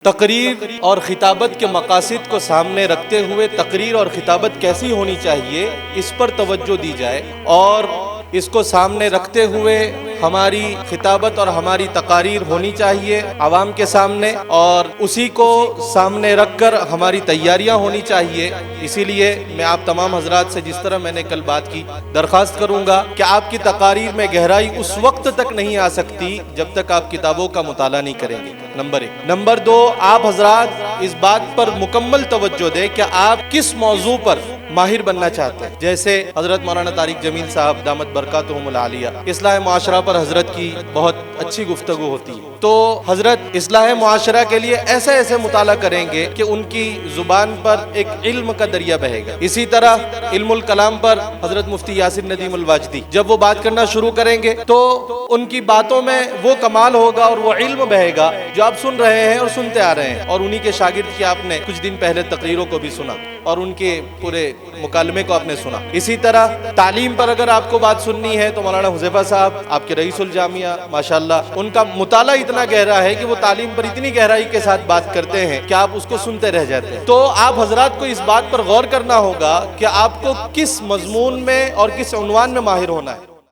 تقریر اور خطابت کے مقاصد کو سامنے رکھتے ہوئے تقریر اور خطابت کیسی ہونی چاہیے اس پر توجہ دی جائے، اور اس کو سامنے رکھتے ہوئے ہماری خطابت اور ہماری تقاریر ہونی چاہیے عوام کے سامنے، اور اسی کو سامنے رکھ کر ہماری تیاریاں ہونی چاہیے۔ اسی لیے میں آپ تمام حضرات سے، جس طرح میں نے کل بات کی، درخواست کروں گا کہ آپ کی تقاریر میں گہرائی اس وقت تک نہیں آ سکتی جب تک آپ کتابوں کا مطالعہ نہیں کریں گے، نمبر 1۔ نمبر 2، آپ حضرات اس بات پر مکمل توجہ دیں کہ آپ کس موضوع پر ماہر بننا چاہتے ہیں۔ جیسے حضرت مولانا طارق جمیل صاحب دامت برکاتہم العالیہ اصلاح معاشرہ پر حضرت کی بہت اچھی گفتگو ہوتی ہے، تو حضرت اصلاح معاشرہ کے لیے ایسے مطالعہ کریں گے کہ ان کی زبان پر ایک علم کا دریا بہے گا۔ اسی طرح علم الکلام پر حضرت مفتی یاسر ندیم الواجدی جب وہ بات کرنا شروع کریں گے تو ان کی باتوں میں وہ کمال ہوگا اور وہ علم بہے گا جو آپ سن رہے ہیں اور سنتے آ رہے ہیں، اور انہی کے شاگرد کی آپ نے کچھ دن پہلے تقریروں کو بھی سنا اور ان کے پورے مکالمے کو آپ نے سنا۔ اسی طرح تعلیم پر اگر آپ کو بات سننی ہے تو مولانا حذیفہ صاحب آپ کے رئیس الجامعہ ماشاءاللہ، ان کا مطالعہ اتنا گہرا ہے کہ وہ تعلیم پر اتنی گہرائی کے ساتھ بات کرتے ہیں کہ آپ اس کو سنتے رہ جاتے ہیں۔ تو آپ حضرات کو اس بات پر غور کرنا ہوگا کہ آپ کو کس مضمون میں اور کس عنوان میں ماہر ہونا ہے۔